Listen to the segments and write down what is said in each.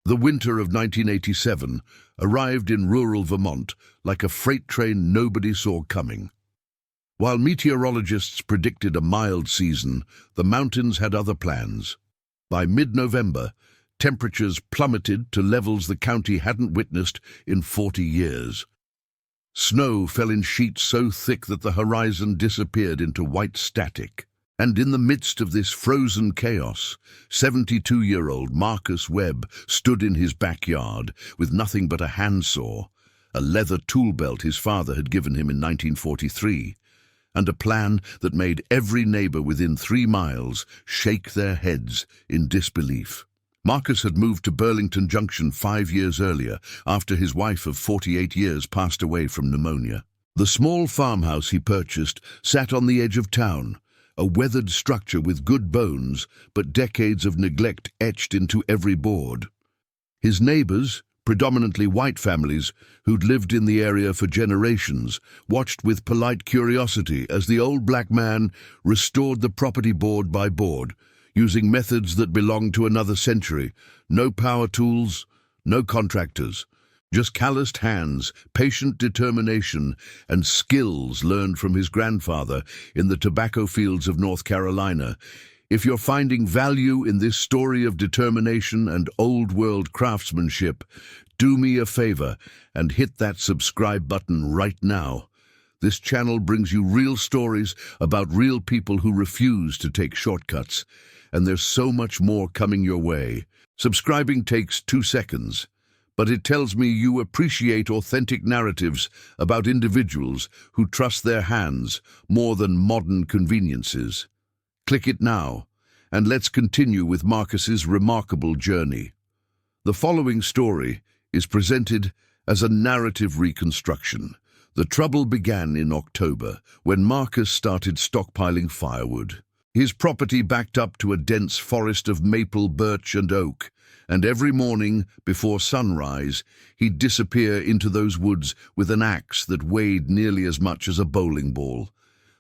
The winter of 1987 arrived in rural Vermont like a freight train nobody saw coming. While meteorologists predicted a mild season, the mountains had other plans. By mid-November, temperatures plummeted to levels the county hadn't witnessed in 40 years. Snow fell in sheets so thick that the horizon disappeared into white static. And in the midst of this frozen chaos, 72-year-old Marcus Webb stood in his backyard with nothing but a handsaw, a leather tool belt his father had given him in 1943, and a plan that made every neighbor within 3 miles shake their heads in disbelief. Marcus had moved to Burlington Junction 5 years earlier, after his wife of 48 years passed away from pneumonia. The small farmhouse he purchased sat on the edge of town, a weathered structure with good bones, but decades of neglect etched into every board. His neighbors, predominantly white families who'd lived in the area for generations, watched with polite curiosity as the old black man restored the property board by board, using methods that belonged to another century. No power tools, no contractors, just calloused hands, patient determination, and skills learned from his grandfather in the tobacco fields of North Carolina. If you're finding value in this story of determination and old-world craftsmanship, do me a favor and hit that subscribe button right now. This channel brings you real stories about real people who refuse to take shortcuts, and there's so much more coming your way. Subscribing takes 2 seconds, but it tells me you appreciate authentic narratives about individuals who trust their hands more than modern conveniences. Click it now, and let's continue with Marcus's remarkable journey. The following story is presented as a narrative reconstruction. The trouble began in October, when Marcus started stockpiling firewood. His property backed up to a dense forest of maple, birch, and oak, and every morning, before sunrise, he'd disappear into those woods with an axe that weighed nearly as much as a bowling ball.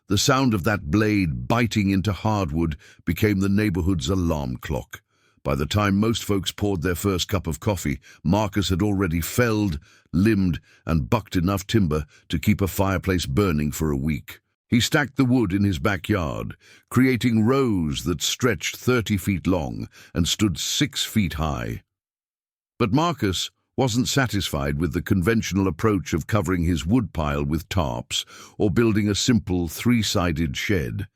The sound of that blade biting into hardwood became the neighborhood's alarm clock. By the time most folks poured their first cup of coffee, Marcus had already felled, limbed, and bucked enough timber to keep a fireplace burning for a week. He stacked the wood in his backyard, creating rows that stretched 30 feet long and stood 6 feet high. But Marcus wasn't satisfied with the conventional approach of covering his woodpile with tarps or building a simple 3-sided shed.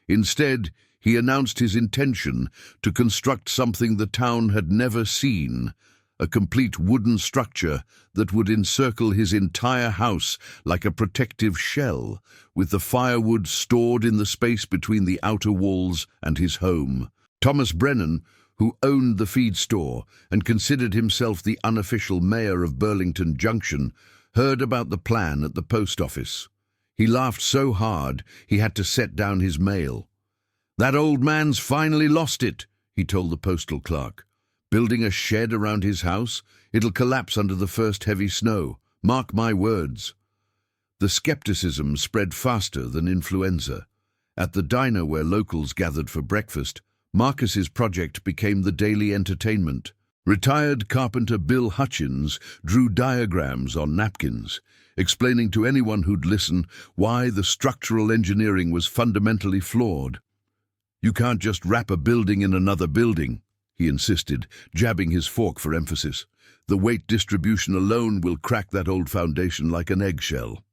Instead, he announced his intention to construct something the town had never seen, a complete wooden structure that would encircle his entire house like a protective shell, with the firewood stored in the space between the outer walls and his home. Thomas Brennan, who owned the feed store and considered himself the unofficial mayor of Burlington Junction, heard about the plan at the post office. He laughed so hard he had to set down his mail. "That old man's finally lost it," he told the postal clerk. "Building a shed around his house, it'll collapse under the first heavy snow. Mark my words." The skepticism spread faster than influenza. At the diner where locals gathered for breakfast, Marcus's project became the daily entertainment. Retired carpenter Bill Hutchins drew diagrams on napkins, explaining to anyone who'd listen why the structural engineering was fundamentally flawed. "You can't just wrap a building in another building," he insisted, jabbing his fork for emphasis. "The weight distribution alone will crack that old foundation like an eggshell."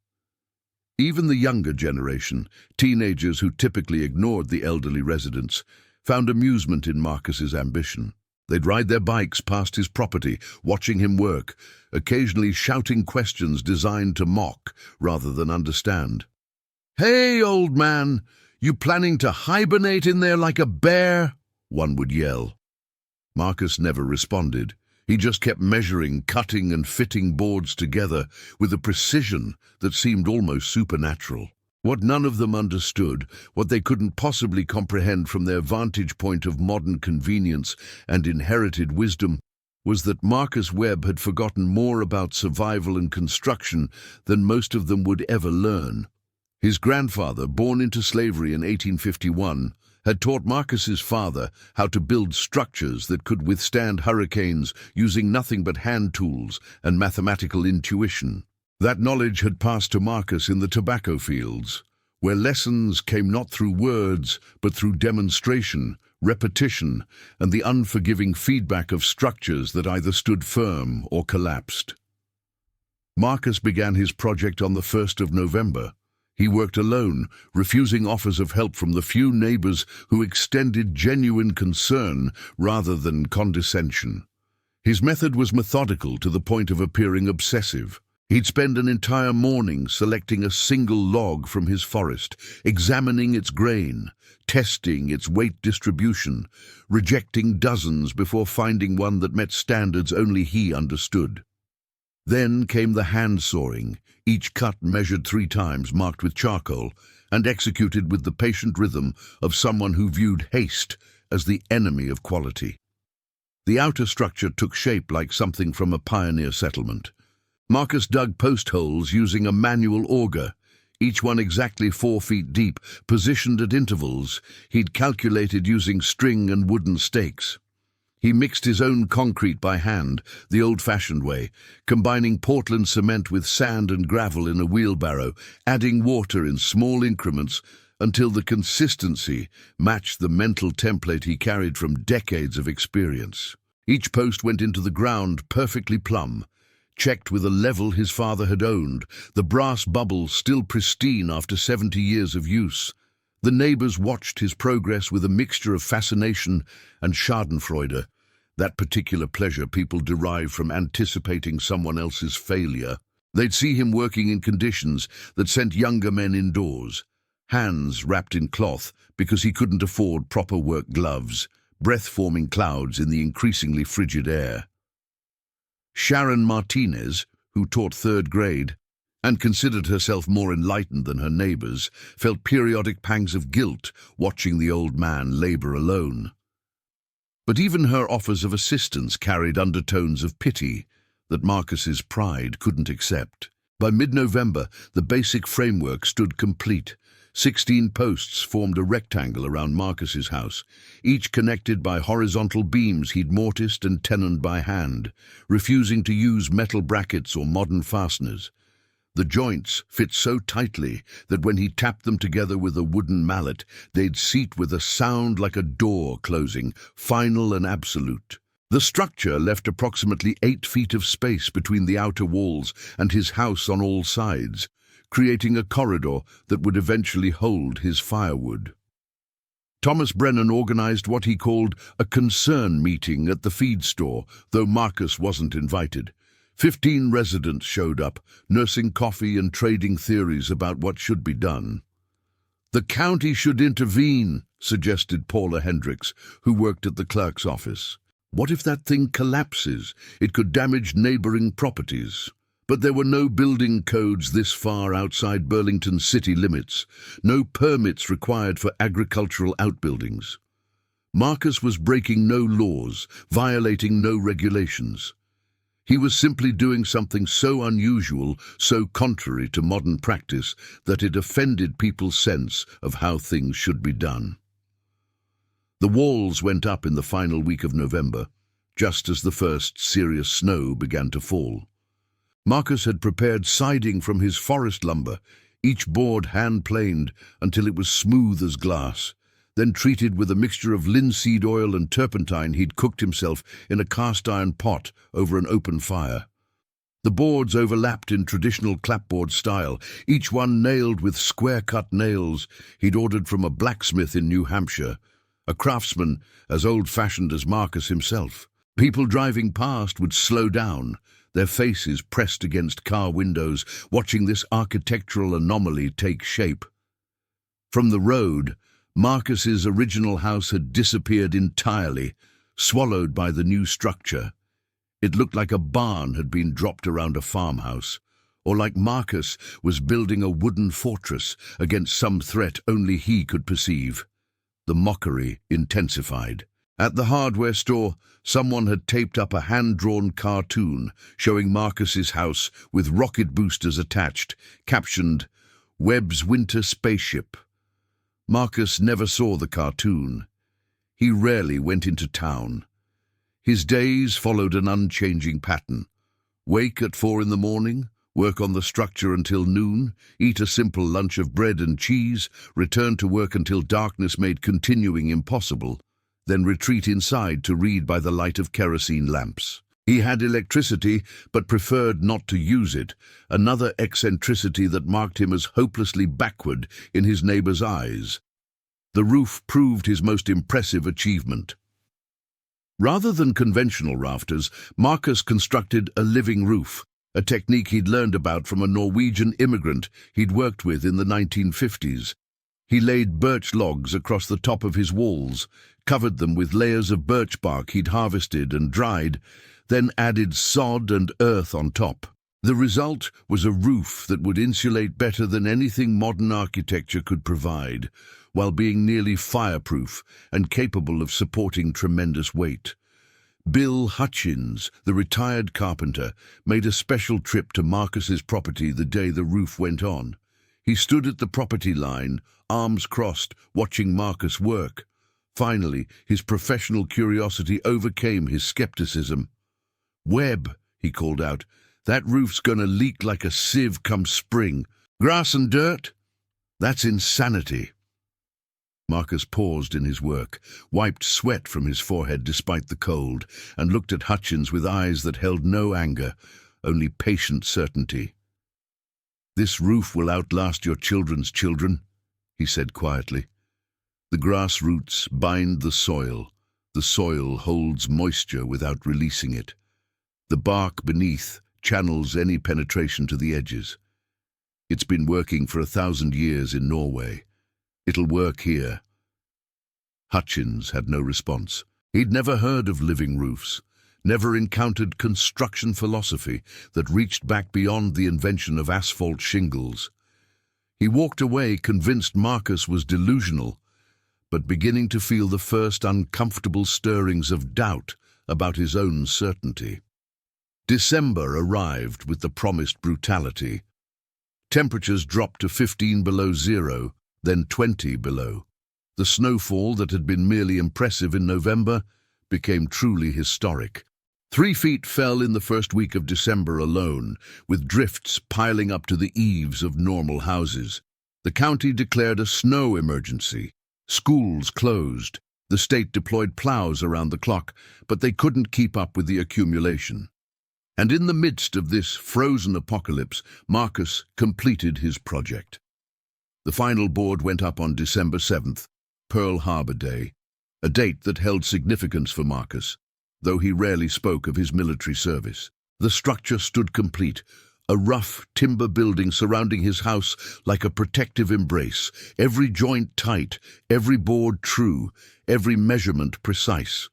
Even the younger generation, teenagers who typically ignored the elderly residents, found amusement in Marcus's ambition. They'd ride their bikes past his property, watching him work, occasionally shouting questions designed to mock rather than understand. "Hey, old man, you planning to hibernate in there like a bear?" one would yell. Marcus never responded. He just kept measuring, cutting, and fitting boards together with a precision that seemed almost supernatural. What none of them understood, what they couldn't possibly comprehend from their vantage point of modern convenience and inherited wisdom, was that Marcus Webb had forgotten more about survival and construction than most of them would ever learn. His grandfather, born into slavery in 1851, had taught Marcus's father how to build structures that could withstand hurricanes using nothing but hand tools and mathematical intuition. That knowledge had passed to Marcus in the tobacco fields, where lessons came not through words, but through demonstration, repetition, and the unforgiving feedback of structures that either stood firm or collapsed. Marcus began his project on the 1st of November. He worked alone, refusing offers of help from the few neighbors who extended genuine concern rather than condescension. His method was methodical to the point of appearing obsessive. He'd spend an entire morning selecting a single log from his forest, examining its grain, testing its weight distribution, rejecting dozens before finding one that met standards only he understood. Then came the hand sawing, each cut measured 3 times, marked with charcoal, and executed with the patient rhythm of someone who viewed haste as the enemy of quality. The outer structure took shape like something from a pioneer settlement. Marcus dug post holes using a manual auger, each one exactly 4 feet deep, positioned at intervals he'd calculated using string and wooden stakes. He mixed his own concrete by hand, the old-fashioned way, combining Portland cement with sand and gravel in a wheelbarrow, adding water in small increments until the consistency matched the mental template he carried from decades of experience. Each post went into the ground perfectly plumb, checked with a level his father had owned, the brass bubbles still pristine after 70 years of use. The neighbors watched his progress with a mixture of fascination and schadenfreude, that particular pleasure people derive from anticipating someone else's failure. They'd see him working in conditions that sent younger men indoors, hands wrapped in cloth because he couldn't afford proper work gloves, breath-forming clouds in the increasingly frigid air. Sharon Martinez, who taught 3rd grade and considered herself more enlightened than her neighbors, felt periodic pangs of guilt watching the old man labor alone. But even her offers of assistance carried undertones of pity that Marcus's pride couldn't accept. By mid-November, the basic framework stood complete. 16 posts formed a rectangle around Marcus's house, each connected by horizontal beams he'd mortised and tenoned by hand, refusing to use metal brackets or modern fasteners. The joints fit so tightly that when he tapped them together with a wooden mallet, they'd seat with a sound like a door closing, final and absolute. The structure left approximately 8 feet of space between the outer walls and his house on all sides, creating a corridor that would eventually hold his firewood. Thomas Brennan organized what he called a concern meeting at the feed store, though Marcus wasn't invited. 15 residents showed up, nursing coffee and trading theories about what should be done. "The county should intervene," suggested Paula Hendricks, who worked at the clerk's office. "What if that thing collapses? It could damage neighboring properties." But there were no building codes this far outside Burlington's city limits, no permits required for agricultural outbuildings. Marcus was breaking no laws, violating no regulations. He was simply doing something so unusual, so contrary to modern practice, that it offended people's sense of how things should be done. The walls went up in the final week of November, just as the first serious snow began to fall. Marcus had prepared siding from his forest lumber, each board hand-planed until it was smooth as glass, then treated with a mixture of linseed oil and turpentine he'd cooked himself in a cast-iron pot over an open fire. The boards overlapped in traditional clapboard style, each one nailed with square-cut nails he'd ordered from a blacksmith in New Hampshire, a craftsman as old-fashioned as Marcus himself. People driving past would slow down, their faces pressed against car windows, watching this architectural anomaly take shape. From the road, Marcus's original house had disappeared entirely, swallowed by the new structure. It looked like a barn had been dropped around a farmhouse, or like Marcus was building a wooden fortress against some threat only he could perceive. The mockery intensified. At the hardware store, someone had taped up a hand-drawn cartoon showing Marcus's house with rocket boosters attached, captioned, "Webb's Winter Spaceship." Marcus never saw the cartoon. He rarely went into town. His days followed an unchanging pattern. Wake at 4 in the morning, work on the structure until noon, eat a simple lunch of bread and cheese, return to work until darkness made continuing impossible, then retreat inside to read by the light of kerosene lamps. He had electricity, but preferred not to use it, another eccentricity that marked him as hopelessly backward in his neighbor's eyes. The roof proved his most impressive achievement. Rather than conventional rafters, Marcus constructed a living roof, a technique he'd learned about from a Norwegian immigrant he'd worked with in the 1950s. He laid birch logs across the top of his walls, covered them with layers of birch bark he'd harvested and dried, then added sod and earth on top. The result was a roof that would insulate better than anything modern architecture could provide, while being nearly fireproof and capable of supporting tremendous weight. Bill Hutchins, the retired carpenter, made a special trip to Marcus's property the day the roof went on. He stood at the property line, arms crossed, watching Marcus work. Finally, his professional curiosity overcame his skepticism. "Webb," he called out, "that roof's gonna leak like a sieve come spring. Grass and dirt? That's insanity." Marcus paused in his work, wiped sweat from his forehead despite the cold, and looked at Hutchins with eyes that held no anger, only patient certainty. "This roof will outlast your children's children," he said quietly. "The grass roots bind the soil. The soil holds moisture without releasing it. The bark beneath channels any penetration to the edges. It's been working for 1,000 years in Norway. It'll work here." Hutchins had no response. He'd never heard of living roofs, never encountered construction philosophy that reached back beyond the invention of asphalt shingles. He walked away convinced Marcus was delusional, but beginning to feel the first uncomfortable stirrings of doubt about his own certainty. December arrived with the promised brutality. Temperatures dropped to 15 below zero, then 20 below. The snowfall that had been merely impressive in November became truly historic. 3 feet fell in the first week of December alone, with drifts piling up to the eaves of normal houses. The county declared a snow emergency. Schools closed. The state deployed plows around the clock, but they couldn't keep up with the accumulation. And in the midst of this frozen apocalypse, Marcus completed his project. The final board went up on December 7th, Pearl Harbor Day, a date that held significance for Marcus, though he rarely spoke of his military service. The structure stood complete, a rough timber building surrounding his house like a protective embrace, every joint tight, every board true, every measurement precise.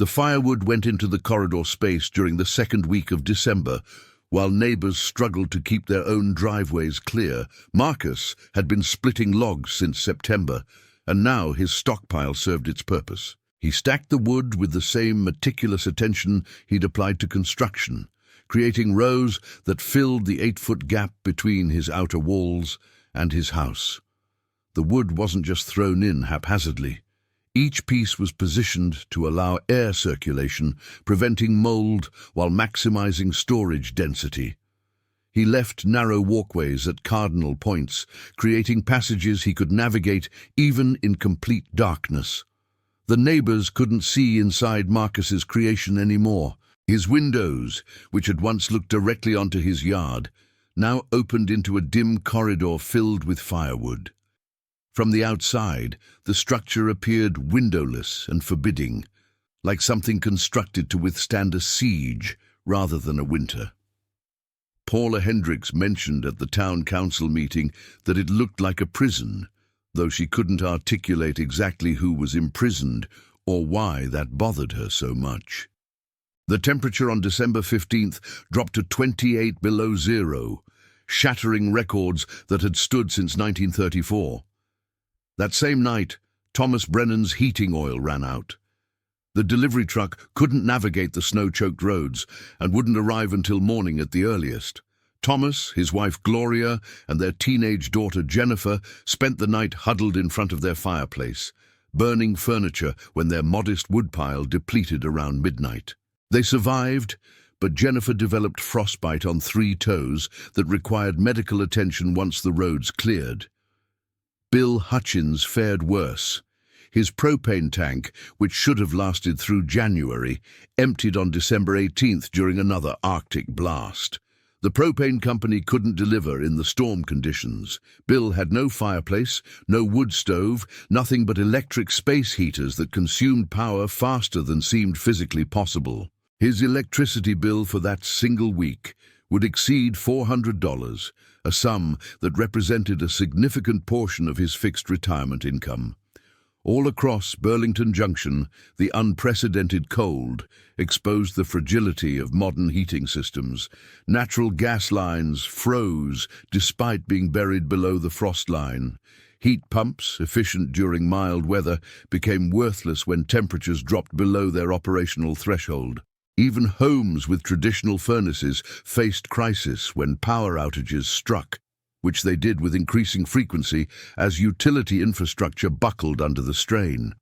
The firewood went into the corridor space during the second week of December, while neighbors struggled to keep their own driveways clear. Marcus had been splitting logs since September, and now his stockpile served its purpose. He stacked the wood with the same meticulous attention he'd applied to construction, creating rows that filled the 8-foot gap between his outer walls and his house. The wood wasn't just thrown in haphazardly. Each piece was positioned to allow air circulation, preventing mold while maximizing storage density. He left narrow walkways at cardinal points, creating passages he could navigate even in complete darkness. The neighbors couldn't see inside Marcus's creation anymore. His windows, which had once looked directly onto his yard, now opened into a dim corridor filled with firewood. From the outside, the structure appeared windowless and forbidding, like something constructed to withstand a siege rather than a winter. Paula Hendricks mentioned at the town council meeting that it looked like a prison, though she couldn't articulate exactly who was imprisoned or why that bothered her so much. The temperature on December 15th dropped to 28 below zero, shattering records that had stood since 1934. That same night, Thomas Brennan's heating oil ran out. The delivery truck couldn't navigate the snow-choked roads and wouldn't arrive until morning at the earliest. Thomas, his wife Gloria, and their teenage daughter Jennifer spent the night huddled in front of their fireplace, burning furniture when their modest woodpile depleted around midnight. They survived, but Jennifer developed frostbite on 3 toes that required medical attention once the roads cleared. Bill Hutchins fared worse. His propane tank, which should have lasted through January, emptied on December 18th during another Arctic blast. The propane company couldn't deliver in the storm conditions. Bill had no fireplace, no wood stove, nothing but electric space heaters that consumed power faster than seemed physically possible. His electricity bill for that single week would exceed $400, a sum that represented a significant portion of his fixed retirement income. All across Burlington Junction, the unprecedented cold exposed the fragility of modern heating systems. Natural gas lines froze despite being buried below the frost line. Heat pumps, efficient during mild weather, became worthless when temperatures dropped below their operational threshold. Even homes with traditional furnaces faced crisis when power outages struck, which they did with increasing frequency as utility infrastructure buckled under the strain.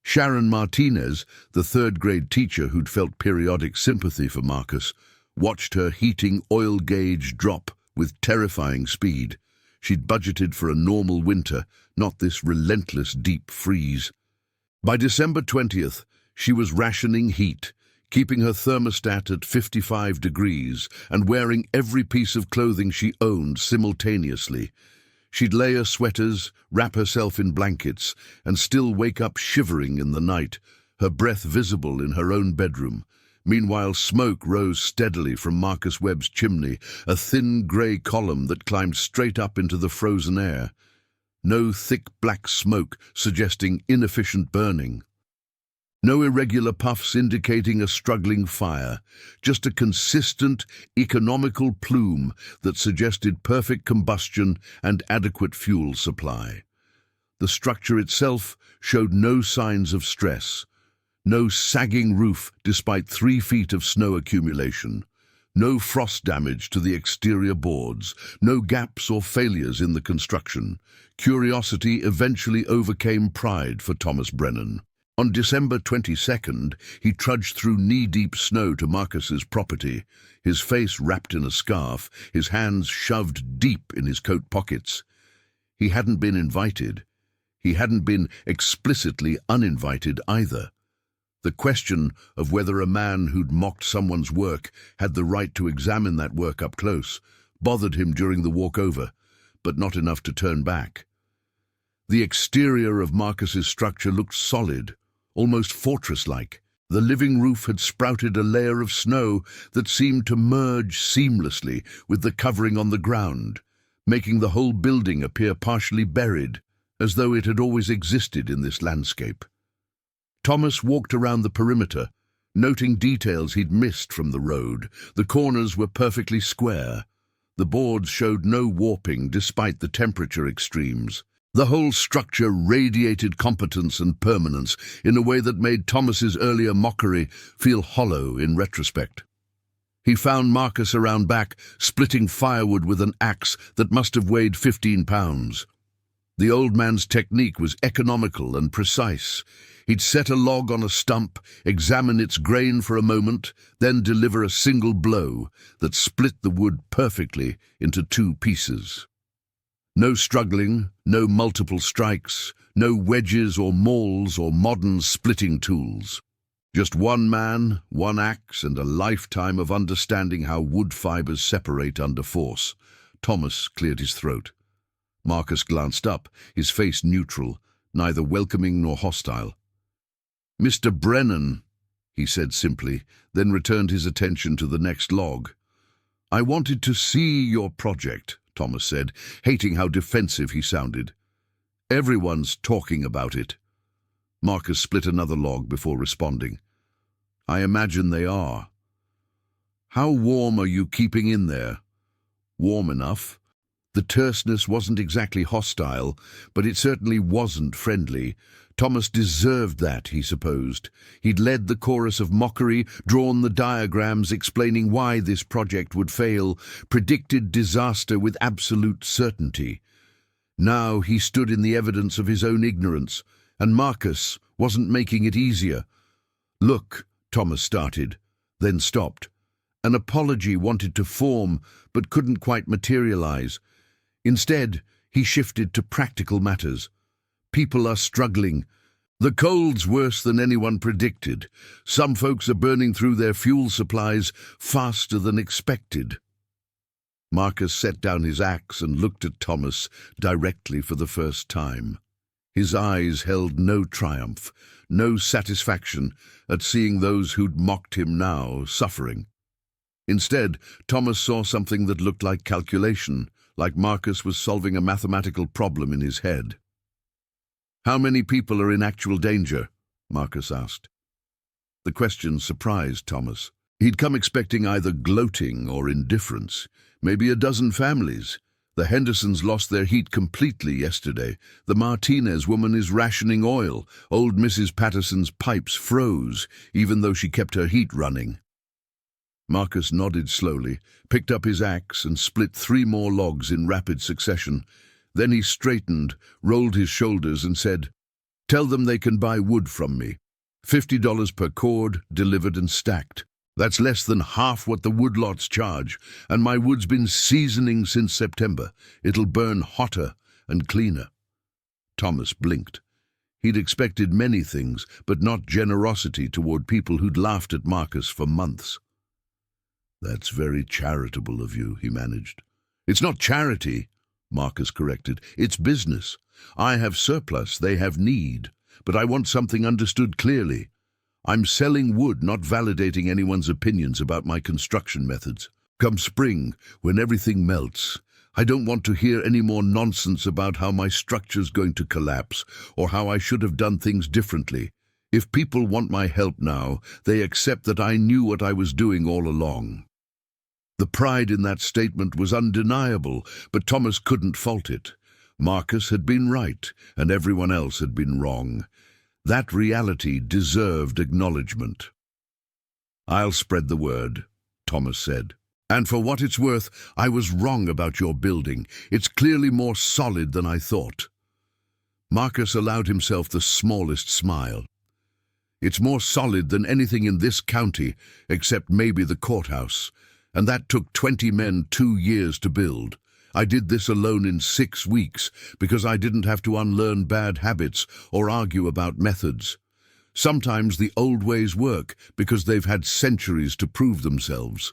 Sharon Martinez, the third-grade teacher who'd felt periodic sympathy for Marcus, watched her heating oil gauge drop with terrifying speed. She'd budgeted for a normal winter, not this relentless deep freeze. By December 20th, she was rationing heat, keeping her thermostat at 55 degrees and wearing every piece of clothing she owned simultaneously. She'd layer sweaters, wrap herself in blankets, and still wake up shivering in the night, her breath visible in her own bedroom. Meanwhile, smoke rose steadily from Marcus Webb's chimney, a thin grey column that climbed straight up into the frozen air. No thick black smoke suggesting inefficient burning. No irregular puffs indicating a struggling fire, just a consistent, economical plume that suggested perfect combustion and adequate fuel supply. The structure itself showed no signs of stress, no sagging roof despite 3 feet of snow accumulation, no frost damage to the exterior boards, no gaps or failures in the construction. Curiosity eventually overcame pride for Thomas Brennan. On December 22nd, he trudged through knee-deep snow to Marcus's property, his face wrapped in a scarf, his hands shoved deep in his coat pockets. He hadn't been invited. He hadn't been explicitly uninvited either. The question of whether a man who'd mocked someone's work had the right to examine that work up close bothered him during the walk over, but not enough to turn back. The exterior of Marcus's structure looked solid, almost fortress-like. The living roof had sprouted a layer of snow that seemed to merge seamlessly with the covering on the ground, making the whole building appear partially buried, as though it had always existed in this landscape. Thomas walked around the perimeter, noting details he'd missed from the road. The corners were perfectly square. The boards showed no warping despite the temperature extremes. The whole structure radiated competence and permanence in a way that made Thomas's earlier mockery feel hollow in retrospect. He found Marcus around back, splitting firewood with an axe that must have weighed 15 pounds. The old man's technique was economical and precise. He'd set a log on a stump, examine its grain for a moment, then deliver a single blow that split the wood perfectly into 2 pieces. No struggling, no multiple strikes, no wedges or mauls or modern splitting tools. Just one man, one axe, and a lifetime of understanding how wood fibers separate under force. Thomas cleared his throat. Marcus glanced up, his face neutral, neither welcoming nor hostile. "Mr. Brennan," he said simply, then returned his attention to the next log. "I wanted to see your project," Thomas said, hating how defensive he sounded. "Everyone's talking about it." Marcus split another log before responding. "I imagine they are. How warm are you keeping in there?" "Warm enough." The terseness wasn't exactly hostile, but it certainly wasn't friendly. Thomas deserved that, he supposed. He'd led the chorus of mockery, drawn the diagrams explaining why this project would fail, predicted disaster with absolute certainty. Now he stood in the evidence of his own ignorance, and Marcus wasn't making it easier. "Look," Thomas started, then stopped. An apology wanted to form, but couldn't quite materialize. Instead, he shifted to practical matters. "People are struggling. The cold's worse than anyone predicted. Some folks are burning through their fuel supplies faster than expected." Marcus set down his axe and looked at Thomas directly for the first time. His eyes held no triumph, no satisfaction at seeing those who'd mocked him now suffering. Instead, Thomas saw something that looked like calculation, like Marcus was solving a mathematical problem in his head. "How many people are in actual danger?" Marcus asked. The question surprised Thomas. He'd come expecting either gloating or indifference. Maybe a dozen families. The Hendersons lost their heat completely yesterday. The Martinez woman is rationing oil. Old Mrs. Patterson's pipes froze, even though she kept her heat running. Marcus nodded slowly, picked up his axe and split 3 more logs in rapid succession. Then he straightened, rolled his shoulders and said, "Tell them they can buy wood from me. $50 per cord, delivered and stacked. That's less than half what the woodlots charge, and my wood's been seasoning since September. It'll burn hotter and cleaner." Thomas blinked. He'd expected many things, but not generosity toward people who'd laughed at Marcus for months. "That's very charitable of you," he managed. "It's not charity," Marcus corrected. "It's business. I have surplus, they have need, but I want something understood clearly. I'm selling wood, not validating anyone's opinions about my construction methods. Come spring, when everything melts, I don't want to hear any more nonsense about how my structure's going to collapse or how I should have done things differently. If people want my help now, they accept that I knew what I was doing all along." The pride in that statement was undeniable, but Thomas couldn't fault it. Marcus had been right, and everyone else had been wrong. That reality deserved acknowledgement. "I'll spread the word," Thomas said. "And for what it's worth, I was wrong about your building. It's clearly more solid than I thought." Marcus allowed himself the smallest smile. "It's more solid than anything in this county, except maybe the courthouse. And that took 20 men 2 years to build. I did this alone in 6 weeks because I didn't have to unlearn bad habits or argue about methods. Sometimes the old ways work because they've had centuries to prove themselves."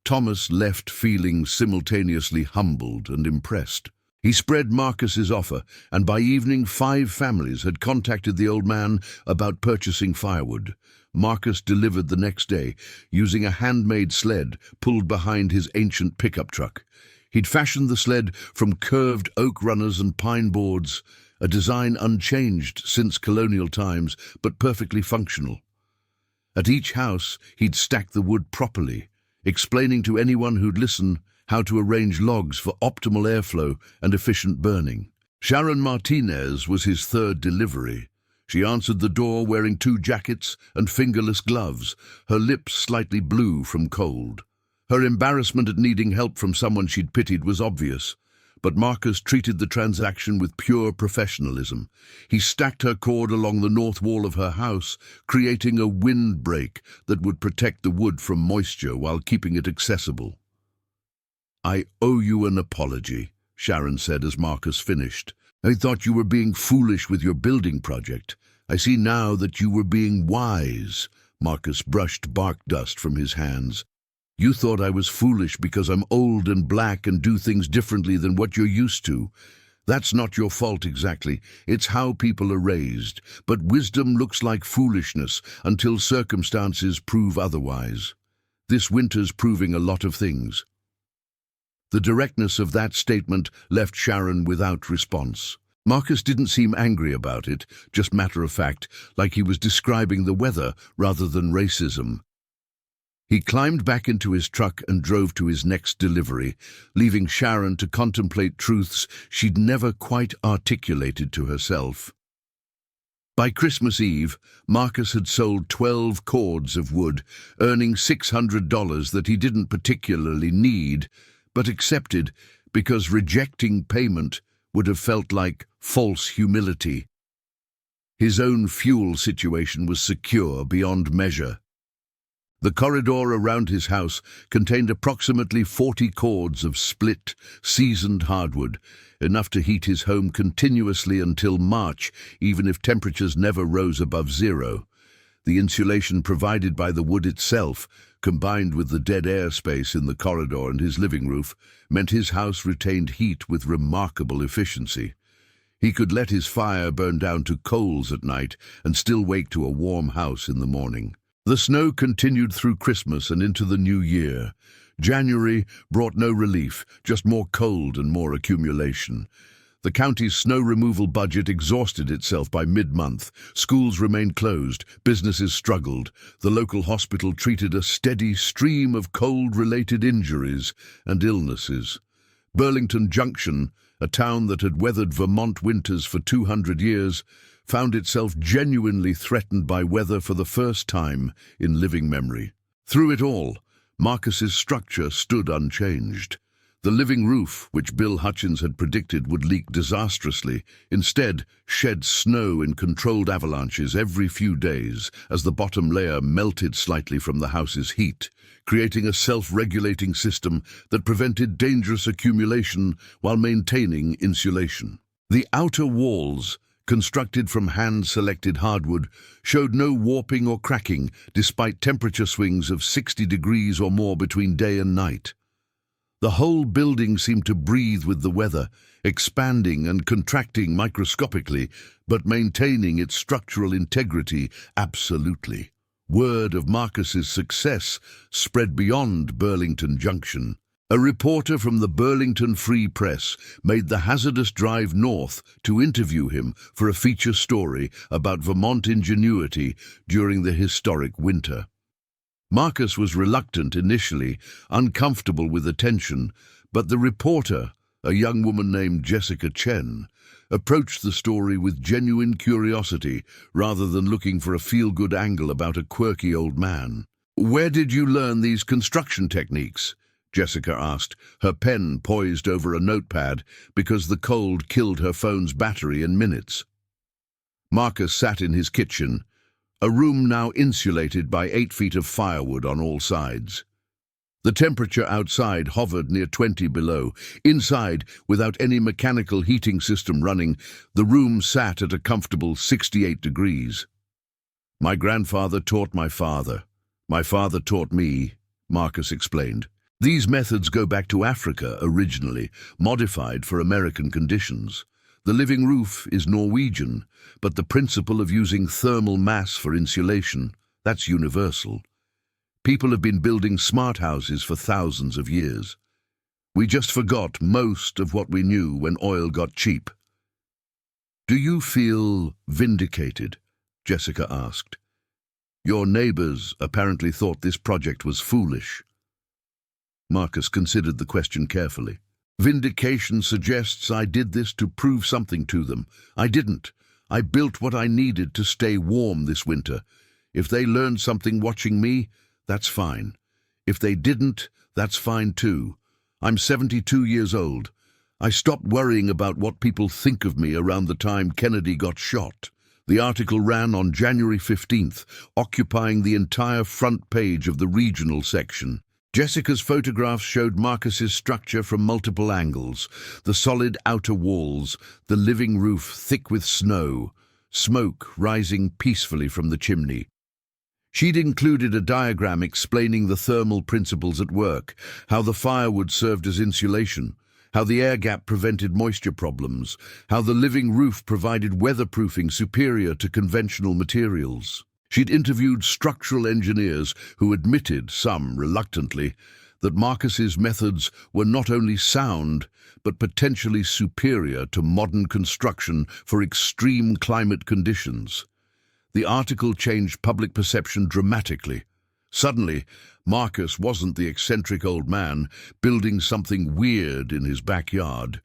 Thomas left feeling simultaneously humbled and impressed. He spread Marcus's offer, and by evening 5 families had contacted the old man about purchasing firewood. Marcus delivered the next day, using a handmade sled pulled behind his ancient pickup truck. He'd fashioned the sled from curved oak runners and pine boards, a design unchanged since colonial times, but perfectly functional. At each house, he'd stacked the wood properly, explaining to anyone who'd listen how to arrange logs for optimal airflow and efficient burning. Sharon Martinez was his 3rd delivery. She answered the door wearing 2 jackets and fingerless gloves, her lips slightly blue from cold. Her embarrassment at needing help from someone she'd pitied was obvious, but Marcus treated the transaction with pure professionalism. He stacked her cord along the north wall of her house, creating a windbreak that would protect the wood from moisture while keeping it accessible. "I owe you an apology," Sharon said as Marcus finished. "I thought you were being foolish with your building project. I see now that you were being wise." Marcus brushed bark dust from his hands. "You thought I was foolish because I'm old and black and do things differently than what you're used to. That's not your fault exactly. It's how people are raised. But wisdom looks like foolishness until circumstances prove otherwise. This winter's proving a lot of things." The directness of that statement left Sharon without response. Marcus didn't seem angry about it, just matter-of-fact, like he was describing the weather rather than racism. He climbed back into his truck and drove to his next delivery, leaving Sharon to contemplate truths she'd never quite articulated to herself. By Christmas Eve, Marcus had sold 12 cords of wood, earning $600 that he didn't particularly need, but accepted because rejecting payment would have felt like false humility. His own fuel situation was secure beyond measure. The corridor around his house contained approximately 40 cords of split, seasoned hardwood, enough to heat his home continuously until March, even if temperatures never rose above zero. The insulation provided by the wood itself, combined with the dead air space in the corridor and his living roof, meant his house retained heat with remarkable efficiency. He could let his fire burn down to coals at night and still wake to a warm house in the morning. The snow continued through Christmas and into the new year. January brought no relief, just more cold and more accumulation. The county's snow removal budget exhausted itself by mid-month. Schools remained closed, businesses struggled. The local hospital treated a steady stream of cold-related injuries and illnesses. Burlington Junction, a town that had weathered Vermont winters for 200 years, found itself genuinely threatened by weather for the first time in living memory. Through it all, Marcus's structure stood unchanged. The living roof, which Bill Hutchins had predicted would leak disastrously, instead shed snow in controlled avalanches every few days as the bottom layer melted slightly from the house's heat, creating a self-regulating system that prevented dangerous accumulation while maintaining insulation. The outer walls, constructed from hand-selected hardwood, showed no warping or cracking despite temperature swings of 60 degrees or more between day and night. The whole building seemed to breathe with the weather, expanding and contracting microscopically, but maintaining its structural integrity absolutely. Word of Marcus's success spread beyond Burlington Junction. A reporter from the Burlington Free Press made the hazardous drive north to interview him for a feature story about Vermont ingenuity during the historic winter. Marcus was reluctant initially, uncomfortable with attention, but the reporter, a young woman named Jessica Chen, approached the story with genuine curiosity rather than looking for a feel-good angle about a quirky old man. "Where did you learn these construction techniques?" Jessica asked, her pen poised over a notepad because the cold killed her phone's battery in minutes. Marcus sat in his kitchen, a room now insulated by 8 feet of firewood on all sides. The temperature outside hovered near 20 below. Inside, without any mechanical heating system running, the room sat at a comfortable 68 degrees. "My grandfather taught my father. My father taught me," Marcus explained. "These methods go back to Africa originally, modified for American conditions. The living roof is Norwegian, but the principle of using thermal mass for insulation, that's universal. People have been building smart houses for thousands of years. We just forgot most of what we knew when oil got cheap." "Do you feel vindicated?" Jessica asked. "Your neighbors apparently thought this project was foolish." Marcus considered the question carefully. "Vindication suggests I did this to prove something to them. I didn't. I built what I needed to stay warm this winter. If they learned something watching me, that's fine. If they didn't, that's fine too. I'm 72 years old. I stopped worrying about what people think of me around the time Kennedy got shot." The article ran on January 15th, occupying the entire front page of the regional section. Jessica's photographs showed Marcus's structure from multiple angles: the solid outer walls, the living roof thick with snow, smoke rising peacefully from the chimney. She'd included a diagram explaining the thermal principles at work, how the firewood served as insulation, how the air gap prevented moisture problems, how the living roof provided weatherproofing superior to conventional materials. She'd interviewed structural engineers who admitted, some reluctantly, that Marcus's methods were not only sound, but potentially superior to modern construction for extreme climate conditions. The article changed public perception dramatically. Suddenly, Marcus wasn't the eccentric old man building something weird in his backyard.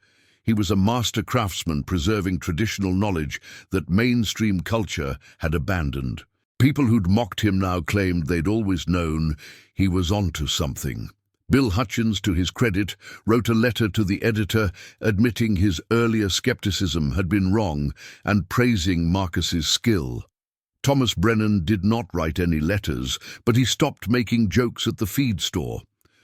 He was a master craftsman preserving traditional knowledge that mainstream culture had abandoned. People who'd mocked him now claimed they'd always known he was onto something. Bill Hutchins, to his credit, wrote a letter to the editor admitting his earlier skepticism had been wrong and praising Marcus's skill. Thomas Brennan did not write any letters, but he stopped making jokes at the feed store.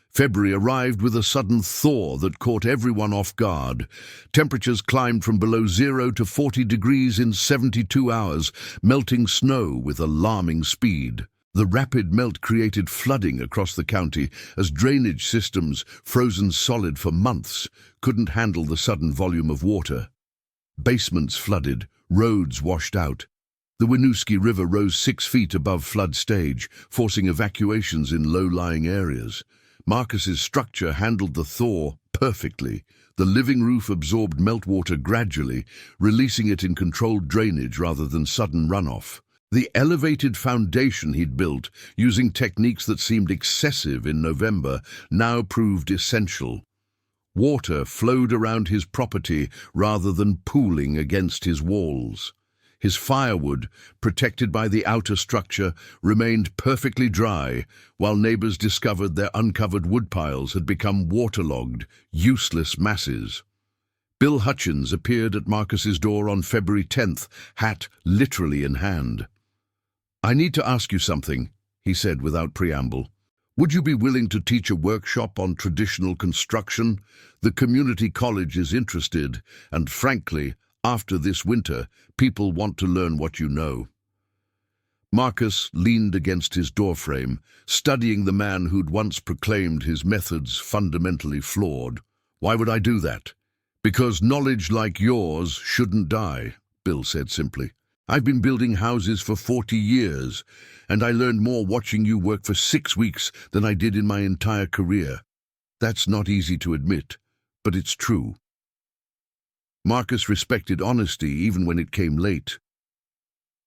February arrived with a sudden thaw that caught everyone off guard. Temperatures climbed from below 0 to 40 degrees in 72 hours, melting snow with alarming speed. The rapid melt created flooding across the county as drainage systems, frozen solid for months, couldn't handle the sudden volume of water. Basements flooded, roads washed out. The Winooski River rose 6 feet above flood stage, forcing evacuations in low-lying areas. Marcus's structure handled the thaw perfectly. The living roof absorbed meltwater gradually, releasing it in controlled drainage rather than sudden runoff. The elevated foundation he'd built, using techniques that seemed excessive in November, now proved essential. Water flowed around his property rather than pooling against his walls. His firewood, protected by the outer structure, remained perfectly dry, while neighbors discovered their uncovered woodpiles had become waterlogged, useless masses. Bill Hutchins appeared at Marcus's door on February 10th, hat literally in hand. "I need to ask you something," he said without preamble. "Would you be willing to teach a workshop on traditional construction? The community college is interested, and frankly, after this winter, people want to learn what you know." Marcus leaned against his doorframe, studying the man who'd once proclaimed his methods fundamentally flawed. "Why would I do that?" "Because knowledge like yours shouldn't die," Bill said simply. "I've been building houses for 40 years, and I learned more watching you work for 6 weeks than I did in my entire career. That's not easy to admit, but it's true." Marcus respected honesty even when it came late.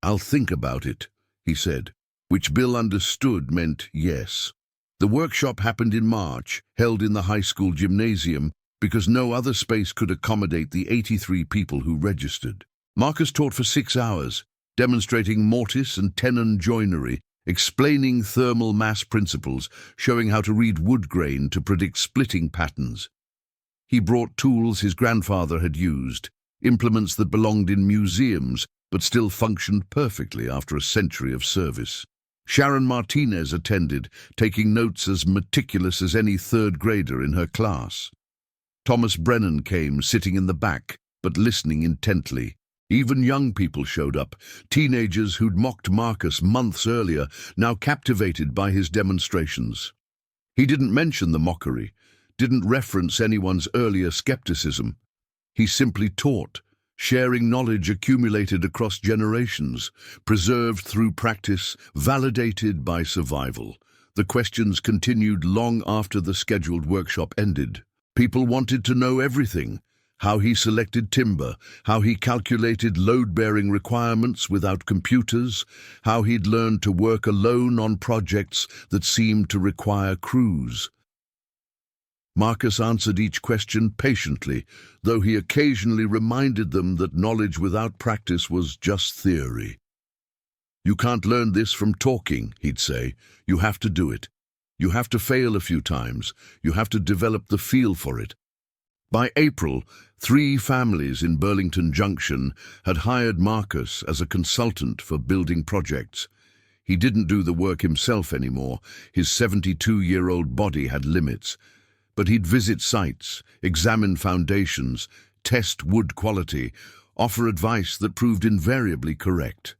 "I'll think about it," he said, which Bill understood meant yes. The workshop happened in March, held in the high school gymnasium, because no other space could accommodate the 83 people who registered. Marcus taught for 6 hours, demonstrating mortise and tenon joinery, explaining thermal mass principles, showing how to read wood grain to predict splitting patterns. He brought tools his grandfather had used, implements that belonged in museums but still functioned perfectly after a century of service. Sharon Martinez attended, taking notes as meticulous as any third grader in her class. Thomas Brennan came, sitting in the back, but listening intently. Even young people showed up, teenagers who'd mocked Marcus months earlier, now captivated by his demonstrations. He didn't mention the mockery, didn't reference anyone's earlier skepticism. He simply taught, sharing knowledge accumulated across generations, preserved through practice, validated by survival. The questions continued long after the scheduled workshop ended. People wanted to know everything: how he selected timber, how he calculated load-bearing requirements without computers, how he'd learned to work alone on projects that seemed to require crews. Marcus answered each question patiently, though he occasionally reminded them that knowledge without practice was just theory. "You can't learn this from talking," he'd say. "You have to do it. You have to fail a few times. You have to develop the feel for it." By April, 3 families in Burlington Junction had hired Marcus as a consultant for building projects. He didn't do the work himself anymore. His 72-year-old body had limits. But he'd visit sites, examine foundations, test wood quality, offer advice that proved invariably correct.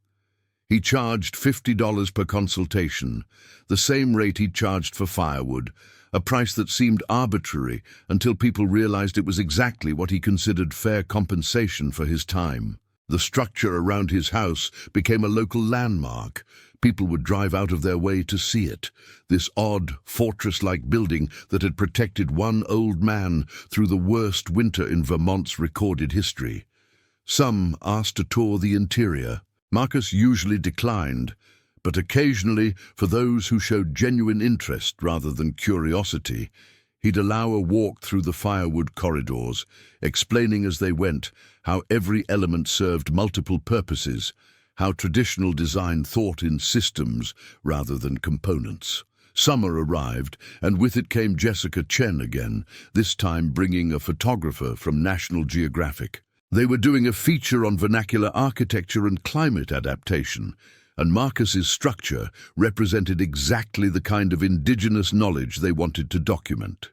He charged $50 per consultation, the same rate he'd charged for firewood, a price that seemed arbitrary until people realized it was exactly what he considered fair compensation for his time. The structure around his house became a local landmark. People would drive out of their way to see it, this odd, fortress-like building that had protected one old man through the worst winter in Vermont's recorded history. Some asked to tour the interior. Marcus usually declined, but occasionally, for those who showed genuine interest rather than curiosity, He'd allow a walk through the firewood corridors, explaining as they went how every element served multiple purposes, how traditional design thought in systems rather than components. Summer arrived, and with it came Jessica Chen again, this time bringing a photographer from National Geographic. They were doing a feature on vernacular architecture and climate adaptation, and Marcus's structure represented exactly the kind of indigenous knowledge they wanted to document.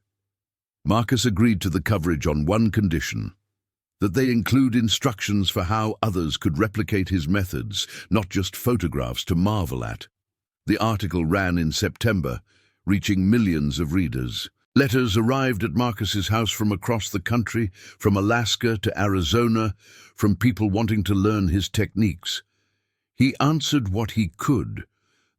Marcus agreed to the coverage on one condition: that they include instructions for how others could replicate his methods, not just photographs to marvel at. The article ran in September, reaching millions of readers. Letters arrived at Marcus's house from across the country, from Alaska to Arizona, from people wanting to learn his techniques. He answered what he could,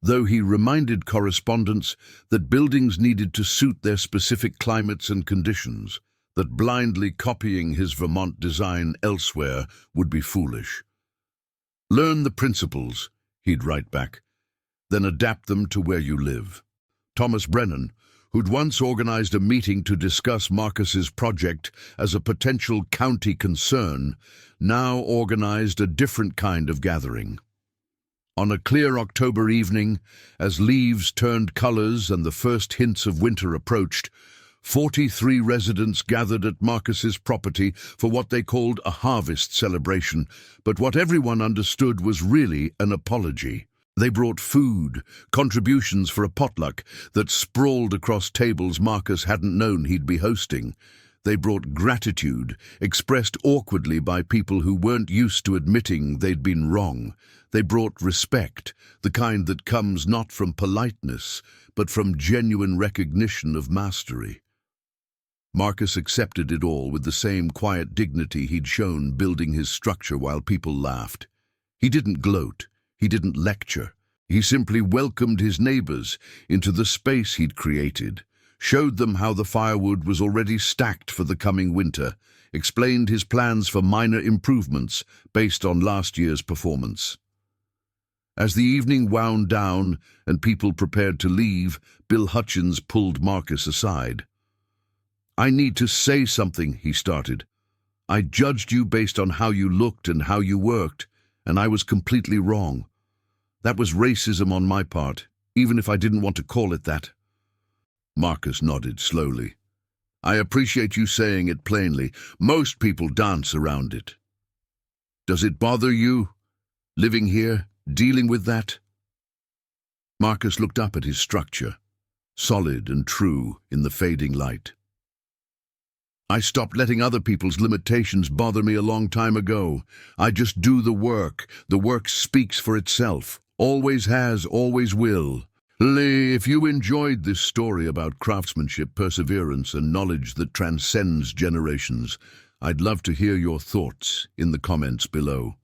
though he reminded correspondents that buildings needed to suit their specific climates and conditions, that blindly copying his Vermont design elsewhere would be foolish. "Learn the principles," he'd write back, "then adapt them to where you live." Thomas Brennan, who'd once organized a meeting to discuss Marcus's project as a potential county concern, now organized a different kind of gathering. On a clear October evening, as leaves turned colors and the first hints of winter approached, 43 residents gathered at Marcus's property for what they called a harvest celebration, but what everyone understood was really an apology. They brought food, contributions for a potluck that sprawled across tables Marcus hadn't known he'd be hosting. They brought gratitude, expressed awkwardly by people who weren't used to admitting they'd been wrong. They brought respect, the kind that comes not from politeness, but from genuine recognition of mastery. Marcus accepted it all with the same quiet dignity he'd shown building his structure while people laughed. He didn't gloat. He didn't lecture. He simply welcomed his neighbors into the space he'd created, showed them how the firewood was already stacked for the coming winter, explained his plans for minor improvements based on last year's performance. As the evening wound down and people prepared to leave, Bill Hutchins pulled Marcus aside. "I need to say something," he started. "I judged you based on how you looked and how you worked, and I was completely wrong. That was racism on my part, even if I didn't want to call it that." Marcus nodded slowly. "I appreciate you saying it plainly. Most people dance around it. Does it bother you, living here, dealing with that?" Marcus looked up at his structure, solid and true in the fading light. "I stopped letting other people's limitations bother me a long time ago. I just do the work. The work speaks for itself. Always has, always will." Lee, if you enjoyed this story about craftsmanship, perseverance, and knowledge that transcends generations, I'd love to hear your thoughts in the comments below.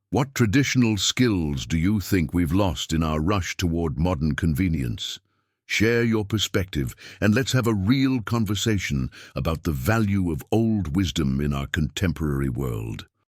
What traditional skills do you think we've lost in our rush toward modern convenience? Share your perspective, and let's have a real conversation about the value of old wisdom in our contemporary world.